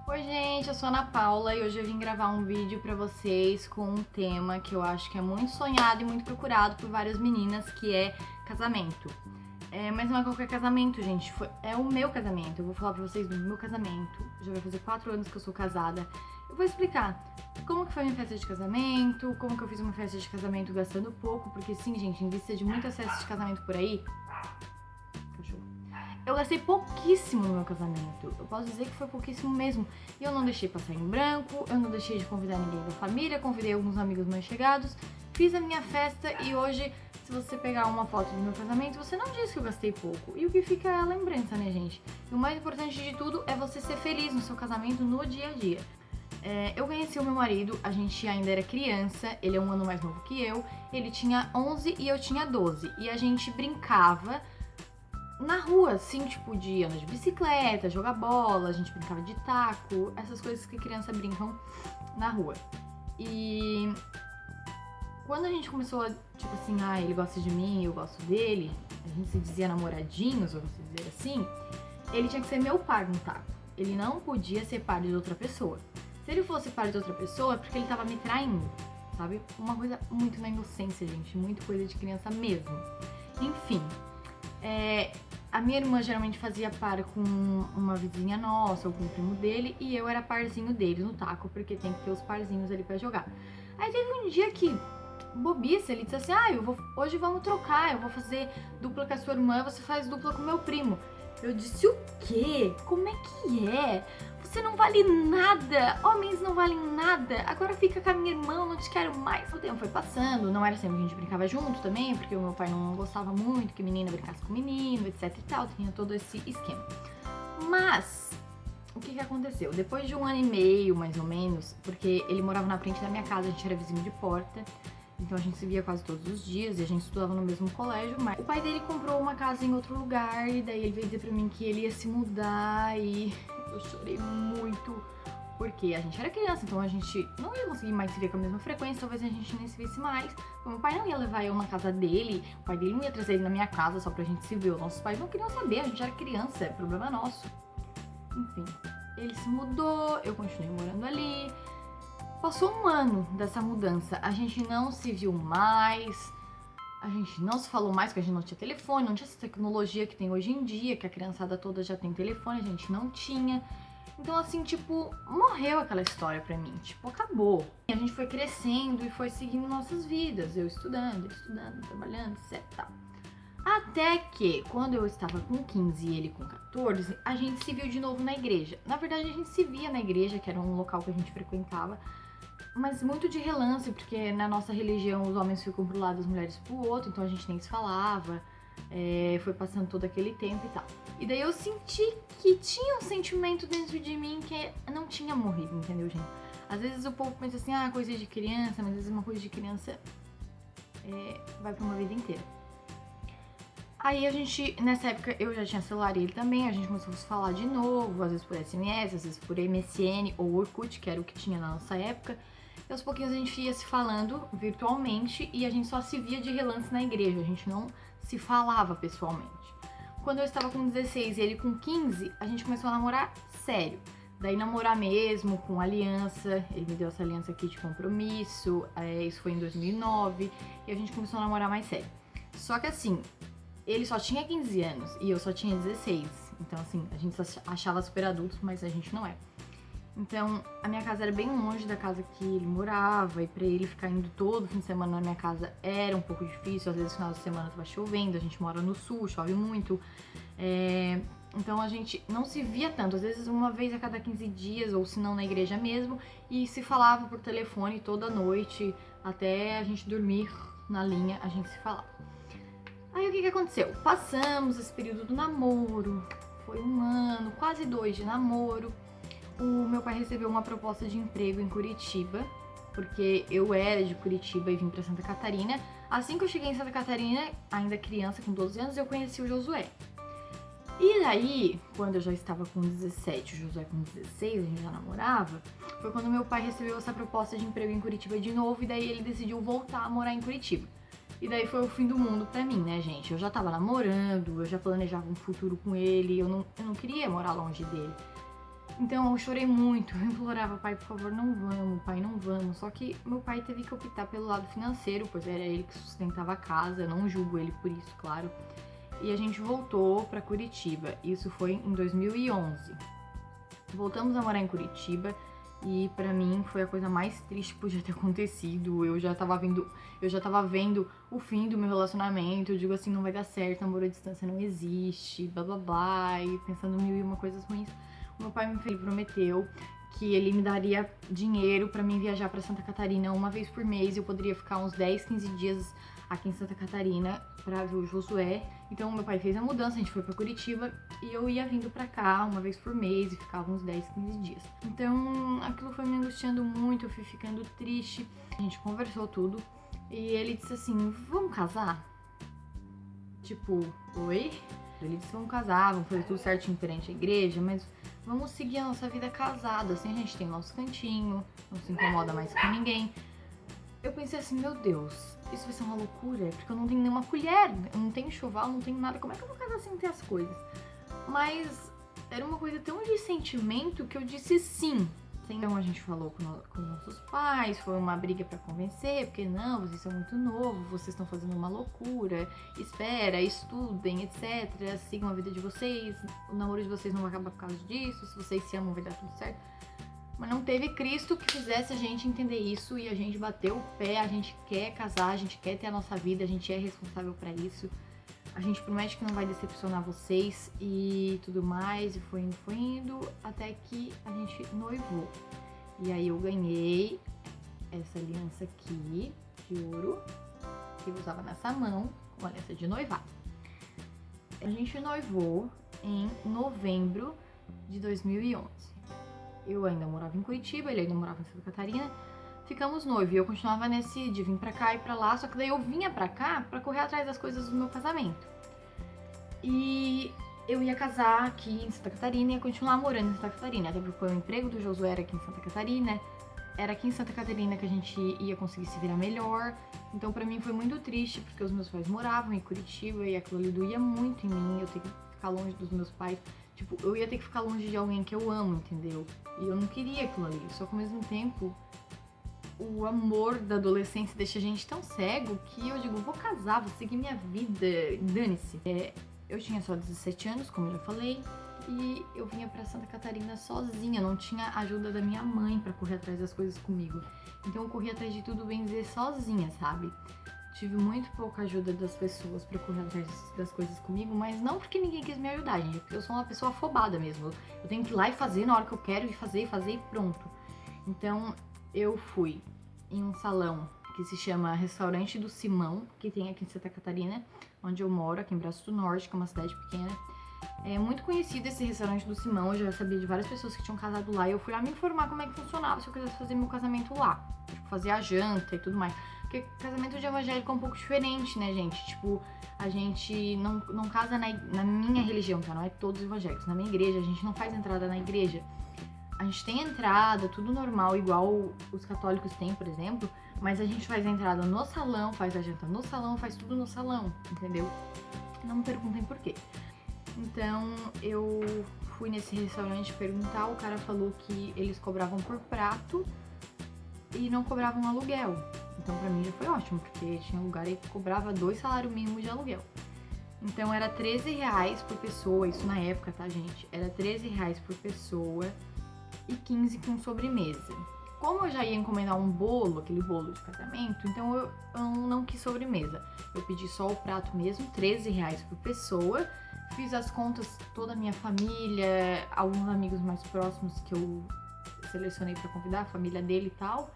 Oi gente, eu sou a Ana Paula e hoje eu vim gravar um vídeo pra vocês com um tema que eu acho que é muito sonhado e muito procurado por várias meninas, que é casamento. Mas não é qualquer casamento, gente, é o meu casamento. Eu vou falar pra vocês do meu casamento. Já vai fazer 4 anos que eu sou casada. Eu vou explicar como que foi minha festa de casamento, como que eu fiz uma festa de casamento gastando pouco, porque sim, gente, em vista de muitas festas de casamento por aí, eu gastei pouquíssimo no meu casamento. Eu posso dizer que foi pouquíssimo mesmo. E eu não deixei passar em branco, eu não deixei de convidar ninguém da família, convidei alguns amigos mais chegados, fiz a minha festa e hoje, se você pegar uma foto do meu casamento, você não diz que eu gastei pouco. E o que fica é a lembrança, né, gente? E o mais importante de tudo é você ser feliz no seu casamento no dia a dia. Eu conheci o meu marido, a gente ainda era criança, ele é um ano mais novo que eu, ele tinha 11 e eu tinha 12. E a gente brincava na rua, assim, tipo, de andar de bicicleta, jogar bola, a gente brincava de taco, essas coisas que criança brincam na rua. E quando a gente começou a, tipo assim, ele gosta de mim, eu gosto dele, a gente se dizia namoradinhos, vamos dizer assim, ele tinha que ser meu par no taco. Ele não podia ser par de outra pessoa. Se ele fosse par de outra pessoa, é porque ele tava me traindo, sabe? Uma coisa muito na inocência, gente, muito coisa de criança mesmo. Enfim, a minha irmã geralmente fazia par com uma vizinha nossa ou com o primo dele e eu era parzinho dele no taco, porque tem que ter os parzinhos ali pra jogar. Aí teve um dia que, bobice, ele disse assim, hoje vamos trocar, eu vou fazer dupla com a sua irmã, você faz dupla com o meu primo. Eu disse, o quê? Como é que é? Você não vale nada, homens não valem nada, agora fica com a minha irmã, eu não te quero mais. O tempo foi passando, não era sempre que a gente brincava junto também, porque o meu pai não gostava muito que menina brincasse com menino, etc e tal, tinha todo esse esquema. Mas, o que aconteceu? Depois de 1 ano e meio, mais ou menos, porque ele morava na frente da minha casa, a gente era vizinho de porta, então a gente se via quase todos os dias e a gente estudava no mesmo colégio, mas o pai dele comprou uma casa em outro lugar e daí ele veio dizer pra mim que ele ia se mudar e eu chorei muito, porque a gente era criança, então a gente não ia conseguir mais se ver com a mesma frequência, talvez a gente nem se visse mais. O meu pai não ia levar eu na casa dele, o pai dele não ia trazer ele na minha casa só pra gente se ver. Os nossos pais não queriam saber, a gente era criança, é problema nosso. Enfim, ele se mudou, eu continuei morando ali. Passou 1 ano dessa mudança, a gente não se viu mais, a gente não se falou mais, porque a gente não tinha telefone, não tinha essa tecnologia que tem hoje em dia, que a criançada toda já tem telefone, a gente não tinha. Então, assim, tipo, morreu aquela história pra mim, tipo, acabou. E a gente foi crescendo e foi seguindo nossas vidas, eu estudando, ele estudando, trabalhando, etc. Tal. Até que, quando eu estava com 15 e ele com 14, a gente se viu de novo na igreja. Na verdade, a gente se via na igreja, que era um local que a gente frequentava, mas muito de relance, porque na nossa religião os homens ficam pro lado, as mulheres pro outro, então a gente nem se falava, foi passando todo aquele tempo e tal. E daí eu senti que tinha um sentimento dentro de mim que não tinha morrido, entendeu, gente? Às vezes o povo pensa assim, coisa de criança, mas às vezes uma coisa de criança vai pra uma vida inteira. Aí a gente, nessa época, eu já tinha celular e ele também, a gente começou a se falar de novo, às vezes por SMS, às vezes por MSN ou Orkut, que era o que tinha na nossa época. E aos pouquinhos a gente ia se falando virtualmente e a gente só se via de relance na igreja, a gente não se falava pessoalmente. Quando eu estava com 16 e ele com 15, a gente começou a namorar sério. Daí namorar mesmo, com aliança, ele me deu essa aliança aqui de compromisso, isso foi em 2009, e a gente começou a namorar mais sério. Só que assim, ele só tinha 15 anos e eu só tinha 16, então assim, a gente achava super adultos, mas a gente não é. Então, a minha casa era bem longe da casa que ele morava, e pra ele ficar indo todo fim de semana na minha casa era um pouco difícil, às vezes no final de semana tava chovendo, a gente mora no sul, chove muito, então a gente não se via tanto, às vezes uma vez a cada 15 dias, ou se não na igreja mesmo, e se falava por telefone toda noite, até a gente dormir na linha, a gente se falava. Aí o que aconteceu? Passamos esse período do namoro, foi 1 ano, quase 2 de namoro. O meu pai recebeu uma proposta de emprego em Curitiba, porque eu era de Curitiba e vim pra Santa Catarina. Assim que eu cheguei em Santa Catarina, ainda criança, com 12 anos, eu conheci o Josué. E daí, quando eu já estava com 17, o Josué com 16, a gente já namorava, foi quando meu pai recebeu essa proposta de emprego em Curitiba de novo, e daí ele decidiu voltar a morar em Curitiba. E daí foi o fim do mundo pra mim, né, gente? Eu já tava namorando, eu já planejava um futuro com ele, eu não queria morar longe dele. Então eu chorei muito, eu implorava, pai, por favor, não vamos, pai, não vamos. Só que meu pai teve que optar pelo lado financeiro, pois era ele que sustentava a casa, eu não julgo ele por isso, claro. E a gente voltou pra Curitiba, isso foi em 2011. Voltamos a morar em Curitiba e pra mim foi a coisa mais triste que podia ter acontecido. Eu já tava vendo o fim do meu relacionamento. Eu digo assim, não vai dar certo, namoro à distância não existe, blá blá blá, e pensando mil e uma coisas ruins. O meu pai me prometeu que ele me daria dinheiro pra mim viajar pra Santa Catarina uma vez por mês. Eu poderia ficar uns 10, 15 dias aqui em Santa Catarina pra ver o Josué. Então meu pai fez a mudança, a gente foi pra Curitiba e eu ia vindo pra cá uma vez por mês e ficava uns 10, 15 dias. Então aquilo foi me angustiando muito, eu fui ficando triste. A gente conversou tudo e ele disse assim, vamos casar? Tipo, oi? Ele disse, vamos casar, vamos fazer tudo certinho perante a igreja, mas vamos seguir a nossa vida casada, assim a gente tem nosso cantinho, não se incomoda mais com ninguém. Eu pensei assim, meu Deus, isso vai ser uma loucura, porque eu não tenho nenhuma colher, eu não tenho enxoval, não tenho nada, como é que eu vou casar sem ter as coisas? Mas era uma coisa tão de sentimento que eu disse sim. Então a gente falou com nossos pais, foi uma briga pra convencer, porque não, vocês são muito novos, vocês estão fazendo uma loucura, espera, estudem, etc, sigam a vida de vocês, o namoro de vocês não vai acabar por causa disso, se vocês se amam vai dar tudo certo. Mas não teve Cristo que fizesse a gente entender isso e a gente bateu o pé, a gente quer casar, a gente quer ter a nossa vida, a gente é responsável pra isso. A gente promete que não vai decepcionar vocês e tudo mais, e foi indo, até que a gente noivou. E aí eu ganhei essa aliança aqui, de ouro, que eu usava nessa mão, uma aliança de noivado. A gente noivou em novembro de 2011. Eu ainda morava em Curitiba, ele ainda morava em Santa Catarina. Ficamos noivos e eu continuava nesse de vir pra cá e pra lá, só que daí eu vinha pra cá pra correr atrás das coisas do meu casamento. E eu ia casar aqui em Santa Catarina e ia continuar morando em Santa Catarina, até porque o emprego do Josué era aqui em Santa Catarina. Era aqui em Santa Catarina que a gente ia conseguir se virar melhor. Então pra mim foi muito triste, porque os meus pais moravam em Curitiba e aquilo ali doía muito em mim, eu ter que ficar longe dos meus pais. Tipo, eu ia ter que ficar longe de alguém que eu amo, entendeu? E eu não queria aquilo ali, só que ao mesmo tempo o amor da adolescência deixa a gente tão cego que eu digo, vou casar, vou seguir minha vida, dane-se. Eu tinha só 17 anos, como eu já falei, e eu vinha pra Santa Catarina sozinha, não tinha ajuda da minha mãe pra correr atrás das coisas comigo. Então eu corri atrás de tudo, bem dizer, sozinha, sabe? Tive muito pouca ajuda das pessoas pra correr atrás das coisas comigo, mas não porque ninguém quis me ajudar, gente, porque eu sou uma pessoa afobada mesmo. Eu tenho que ir lá e fazer na hora que eu quero, e fazer e pronto. Então eu fui em um salão que se chama Restaurante do Simão, que tem aqui em Santa Catarina, onde eu moro, aqui em Braço do Norte, que é uma cidade pequena. É muito conhecido esse Restaurante do Simão, eu já sabia de várias pessoas que tinham casado lá, e eu fui lá me informar como é que funcionava se eu quisesse fazer meu casamento lá. Tipo, fazer a janta e tudo mais. Porque casamento de evangélico é um pouco diferente, né, gente? Tipo, a gente não casa na minha religião, tá? Não é todos evangélicos. Na minha igreja, a gente não faz entrada na igreja. A gente tem entrada, tudo normal, igual os católicos têm, por exemplo, mas a gente faz a entrada no salão, faz a janta no salão, faz tudo no salão, entendeu? Não me perguntem por quê. Então, eu fui nesse restaurante perguntar, o cara falou que eles cobravam por prato e não cobravam aluguel. Então, pra mim já foi ótimo, porque tinha lugar aí que cobrava 2 salários mínimos de aluguel. Então, era R$13 por pessoa, isso na época, tá, gente? Era R$13 por pessoa e 15 com sobremesa. Como eu já ia encomendar um bolo, aquele bolo de casamento, então eu não quis sobremesa. Eu pedi só o prato mesmo, R$13 por pessoa. Fiz as contas, toda a minha família, alguns amigos mais próximos que eu selecionei pra convidar, a família dele e tal.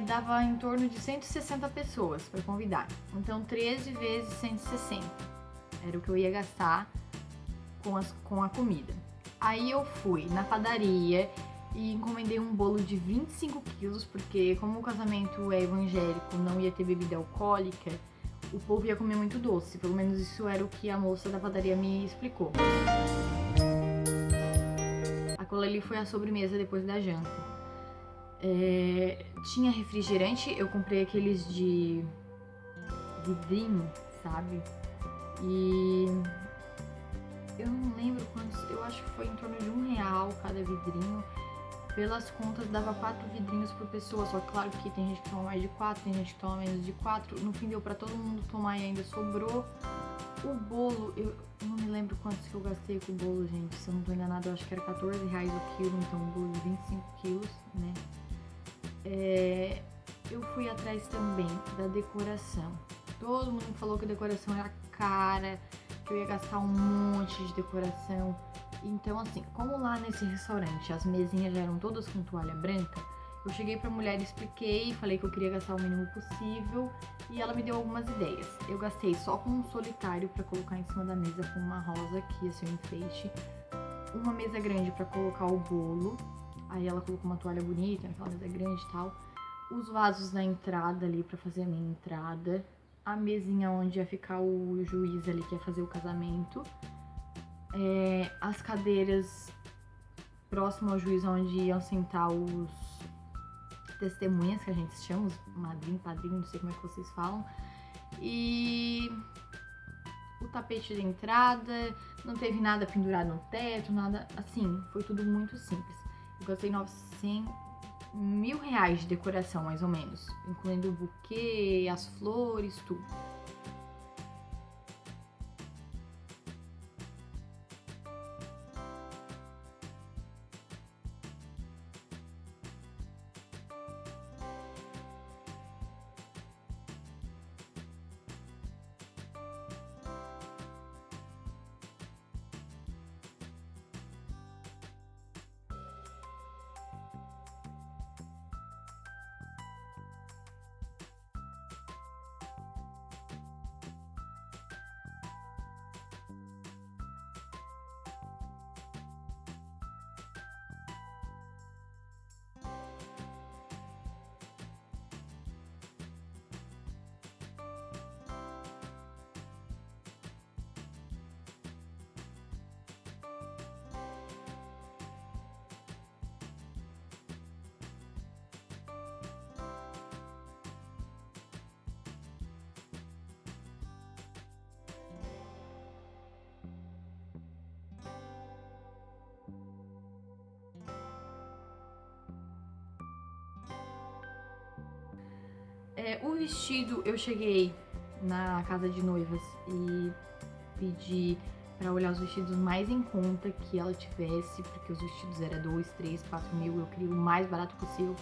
Dava em torno de 160 pessoas pra convidar. Então 13 vezes 160 era o que eu ia gastar com a comida. Aí eu fui na padaria e encomendei um bolo de 25 quilos, porque como o casamento é evangélico, não ia ter bebida alcoólica, o povo ia comer muito doce. Pelo menos isso era o que a moça da padaria me explicou. Aquela ali foi a sobremesa depois da janta. Tinha refrigerante, eu comprei aqueles de vidrinho, sabe? E eu não lembro quantos, eu acho que foi em torno de R$1 real cada vidrinho. Pelas contas dava 4 vidrinhos por pessoa, só que claro que tem gente que toma mais de 4, tem gente que toma menos de 4. No fim deu pra todo mundo tomar e ainda sobrou. O bolo, eu não me lembro quantos que eu gastei com o bolo, gente. Se eu não tô enganada, eu acho que era R$14 o quilo, então um bolo de 25 quilos, né? Eu fui atrás também da decoração. Todo mundo falou que a decoração era cara, que eu ia gastar um monte de decoração. Então, assim, como lá nesse restaurante as mesinhas já eram todas com toalha branca, eu cheguei pra mulher, expliquei, falei que eu queria gastar o mínimo possível e ela me deu algumas ideias. Eu gastei só com um solitário pra colocar em cima da mesa com uma rosa, que ia ser um enfeite. Uma mesa grande pra colocar o bolo, aí ela colocou uma toalha bonita, aquela mesa grande e tal. Os vasos na entrada ali pra fazer a minha entrada. A mesinha onde ia ficar o juiz ali, que ia fazer o casamento. As cadeiras próximo ao juiz, onde iam sentar os testemunhas, que a gente chama, os madrinho, padrinho, não sei como é que vocês falam. E o tapete de entrada, não teve nada pendurado no teto, nada assim, foi tudo muito simples. Eu gastei R$1.000 de decoração, mais ou menos, incluindo o buquê, as flores, tudo. O vestido, eu cheguei na casa de noivas e pedi pra olhar os vestidos mais em conta que ela tivesse, porque os vestidos eram 2, 3, 4 mil, eu queria o mais barato possível,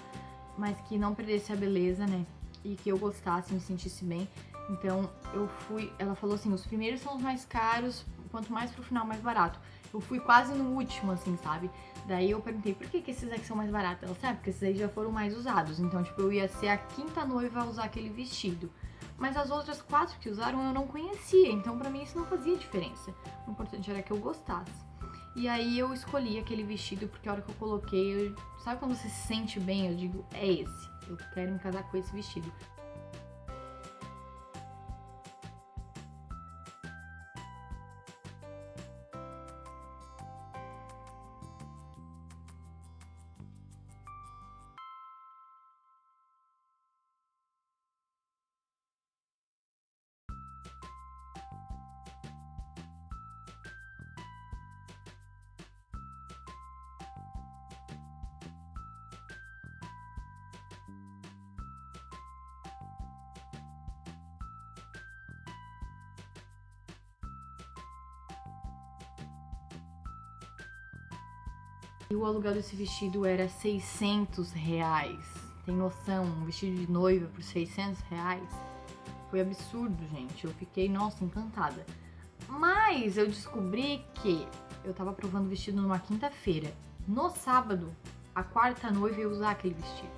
mas que não perdesse a beleza, né? E que eu gostasse, me sentisse bem. Então eu fui, ela falou assim, os primeiros são os mais caros, quanto mais pro final, mais barato. Eu fui quase no último, assim, sabe? Daí eu perguntei, por que esses aqui são mais baratos? Ela sabe, porque esses aí já foram mais usados. Então, tipo, eu ia ser a 5ª noiva a usar aquele vestido. Mas as outras 4 que usaram eu não conhecia, então pra mim isso não fazia diferença. O importante era que eu gostasse. E aí eu escolhi aquele vestido porque a hora que eu coloquei, sabe quando você se sente bem? Eu digo, é esse. Eu quero me casar com esse vestido. E o aluguel desse vestido era R$600. Tem noção? Um vestido de noiva por R$600? Foi absurdo, gente. Eu fiquei, nossa, encantada. Mas eu descobri que eu tava provando o vestido numa quinta-feira. No sábado, a 4ª noiva ia usar aquele vestido.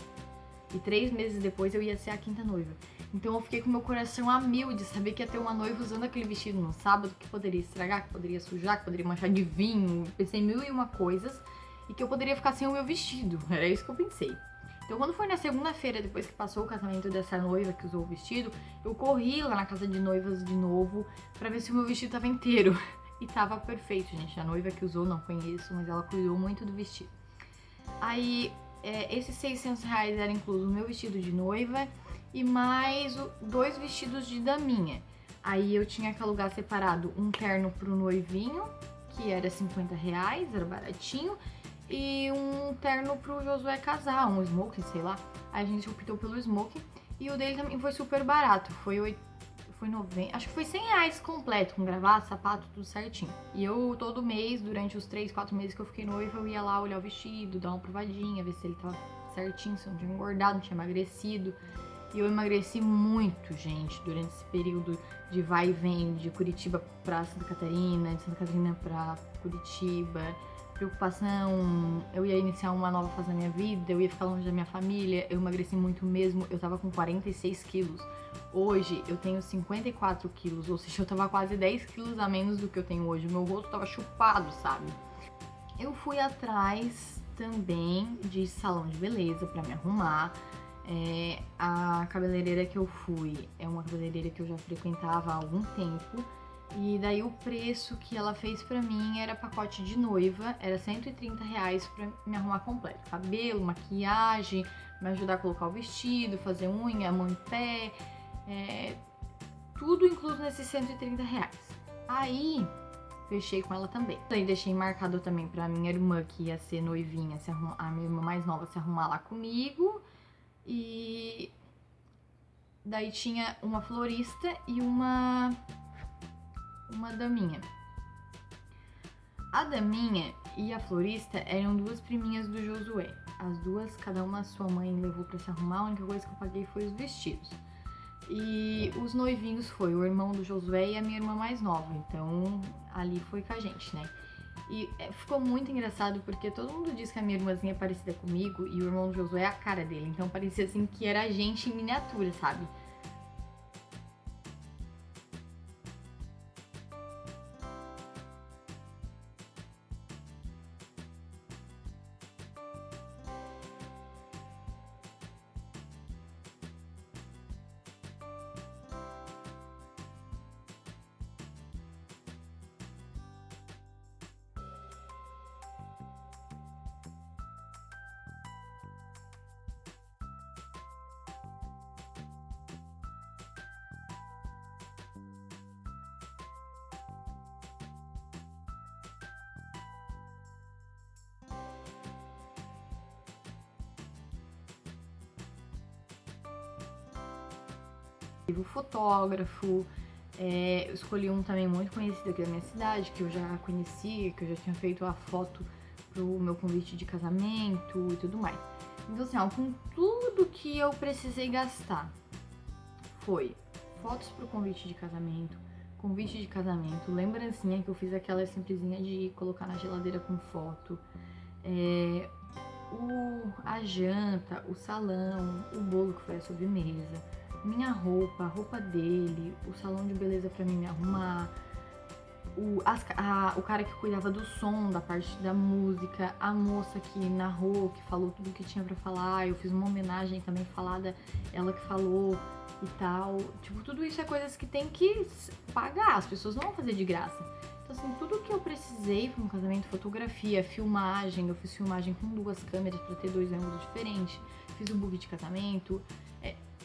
E 3 meses depois eu ia ser a 5ª noiva. Então eu fiquei com meu coração a mil de saber que ia ter uma noiva usando aquele vestido no sábado, que poderia estragar, que poderia sujar, que poderia manchar de vinho. Pensei em 1001 coisas. E que eu poderia ficar sem o meu vestido. Era isso que eu pensei. Então, quando foi na segunda-feira, depois que passou o casamento dessa noiva que usou o vestido, eu corri lá na casa de noivas de novo pra ver se o meu vestido tava inteiro. E tava perfeito, gente. A noiva que usou, não conheço, mas ela cuidou muito do vestido. Aí, esses R$600 era incluso o meu vestido de noiva e mais 2 vestidos de daminha. Aí eu tinha que alugar separado um terno pro noivinho, que era R$50, era baratinho. e um terno pro Josué casar, um smoking, sei lá. Aí a gente optou pelo smoking e o dele também foi super barato, foi 90, acho que foi R$100 completo, com gravata, sapato, tudo certinho. E eu, todo mês, durante os 3, 4 meses que eu fiquei noiva, eu ia lá olhar o vestido, dar uma provadinha, ver se ele tava certinho, se eu não tinha engordado, não tinha emagrecido. E eu emagreci muito, gente, durante esse período de vai e vem, de Curitiba pra Santa Catarina, de Santa Catarina pra Curitiba. Preocupação, eu ia iniciar uma nova fase na minha vida, eu ia ficar longe da minha família, eu emagreci muito mesmo, eu tava com 46 quilos. Hoje eu tenho 54 quilos, ou seja, eu tava quase 10 quilos a menos do que eu tenho hoje. O meu rosto tava chupado, sabe? Eu fui atrás também de salão de beleza pra me arrumar. A cabeleireira que eu fui é uma cabeleireira que eu já frequentava há algum tempo. E daí o preço que ela fez pra mim era pacote de noiva, era R$130 pra me arrumar completo. Cabelo, maquiagem, me ajudar a colocar o vestido, fazer unha, mão e pé, tudo incluso nesses R$130. Aí, fechei com ela também. Aí deixei marcado também pra minha irmã, que ia ser noivinha, a minha irmã mais nova, se arrumar lá comigo. E daí tinha uma florista e uma daminha. A daminha e a florista eram duas priminhas do Josué. As duas, cada uma sua mãe levou pra se arrumar, a única coisa que eu paguei foi os vestidos. E os noivinhos foi o irmão do Josué e a minha irmã mais nova, então ali foi com a gente, né? E ficou muito engraçado porque todo mundo diz que a minha irmãzinha é parecida comigo e o irmão do Josué é a cara dele, então parecia assim que era a gente em miniatura, sabe? O fotógrafo, eu escolhi um também muito conhecido aqui da minha cidade, que eu já conhecia, que eu já tinha feito a foto pro meu convite de casamento e tudo mais. Então assim, ó, com tudo que eu precisei gastar, foi fotos pro convite de casamento, lembrancinha que eu fiz aquela simplesinha de colocar na geladeira com foto, a janta, o salão, o bolo que foi a sobremesa, minha roupa, a roupa dele, o salão de beleza pra mim me arrumar, o cara que cuidava do som, da parte da música, a moça que narrou, que falou tudo que tinha pra falar, eu fiz uma homenagem também falada, ela que falou e tal. Tipo, tudo isso é coisas que tem que pagar, as pessoas não vão fazer de graça. Então, assim, tudo que eu precisei para um casamento, fotografia, filmagem, eu fiz filmagem com 2 câmeras para ter 2 ângulos diferentes, fiz o book de casamento,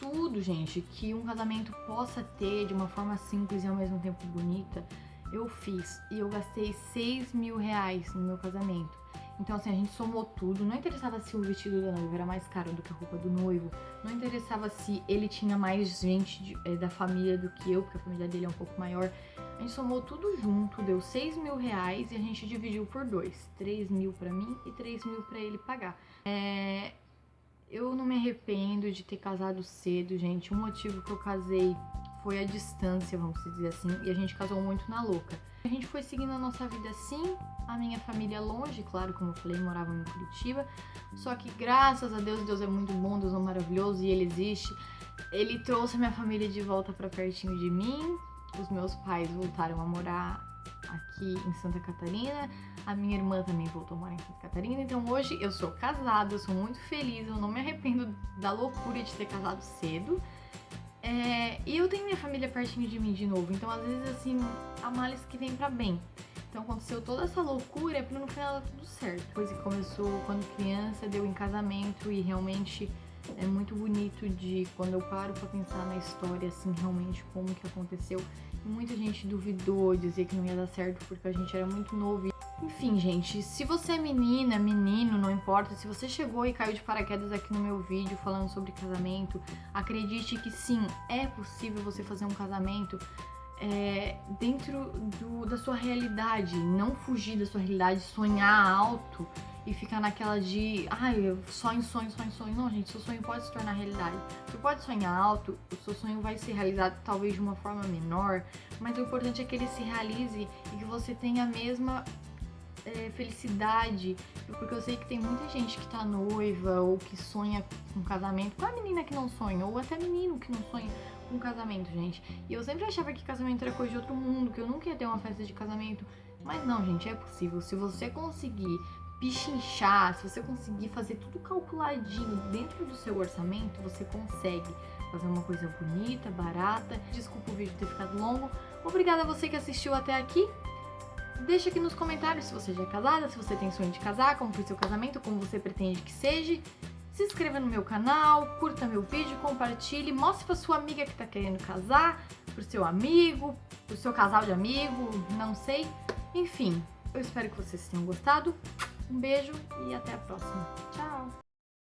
tudo, gente, que um casamento possa ter de uma forma simples e ao mesmo tempo bonita, eu fiz. E eu gastei R$6.000 no meu casamento. Então, assim, a gente somou tudo. Não interessava se o vestido da noiva era mais caro do que a roupa do noivo. Não interessava se ele tinha mais gente da família do que eu, porque a família dele é um pouco maior. A gente somou tudo junto, deu R$6.000 e a gente dividiu por 2. 3.000 pra mim e 3.000 pra ele pagar. Eu não me arrependo de ter casado cedo, gente. Um motivo que eu casei foi a distância, vamos dizer assim, e a gente casou muito na louca. A gente foi seguindo a nossa vida assim, a minha família longe, claro, como eu falei, morava em Curitiba, só que graças a Deus, Deus é muito bom, Deus é maravilhoso e Ele existe. Ele trouxe a minha família de volta pra pertinho de mim, os meus pais voltaram a morar aqui em Santa Catarina, a minha irmã também voltou a morar em Santa Catarina, então hoje eu sou casada, eu sou muito feliz, eu não me arrependo da loucura de ter casado cedo. E eu tenho minha família pertinho de mim de novo, então às vezes assim, há males que vem pra bem. Então aconteceu toda essa loucura pra no final dar tudo certo. Depois que começou quando criança, deu em casamento e realmente é muito bonito de quando eu paro pra pensar na história, assim, realmente como que aconteceu. E muita gente duvidou, dizia que não ia dar certo porque a gente era muito novo. Enfim, gente, se você é menina, menino, importa. Se você chegou e caiu de paraquedas aqui no meu vídeo falando sobre casamento, acredite que sim, é possível você fazer um casamento dentro da sua realidade, não fugir da sua realidade, sonhar alto e ficar naquela de sonho. Não, gente, seu sonho pode se tornar realidade. Você pode sonhar alto, o seu sonho vai ser realizado talvez de uma forma menor, mas o importante é que ele se realize e que você tenha a mesma felicidade, porque eu sei que tem muita gente que tá noiva ou que sonha com casamento. Qual é a menina que não sonha? Ou até menino que não sonha com casamento, gente? E eu sempre achava que casamento era coisa de outro mundo, que eu nunca ia ter uma festa de casamento. Mas não, gente, é possível. Se você conseguir pichinchar, se você conseguir fazer tudo calculadinho dentro do seu orçamento, você consegue fazer uma coisa bonita, barata. Desculpa o vídeo ter ficado longo. Obrigada a você que assistiu até aqui. Deixa aqui nos comentários se você já é casada, se você tem sonho de casar, como foi seu casamento, como você pretende que seja. Se inscreva no meu canal, curta meu vídeo, compartilhe, mostre pra sua amiga que tá querendo casar, pro seu amigo, pro seu casal de amigo, não sei. Enfim, eu espero que vocês tenham gostado. Um beijo e até a próxima. Tchau!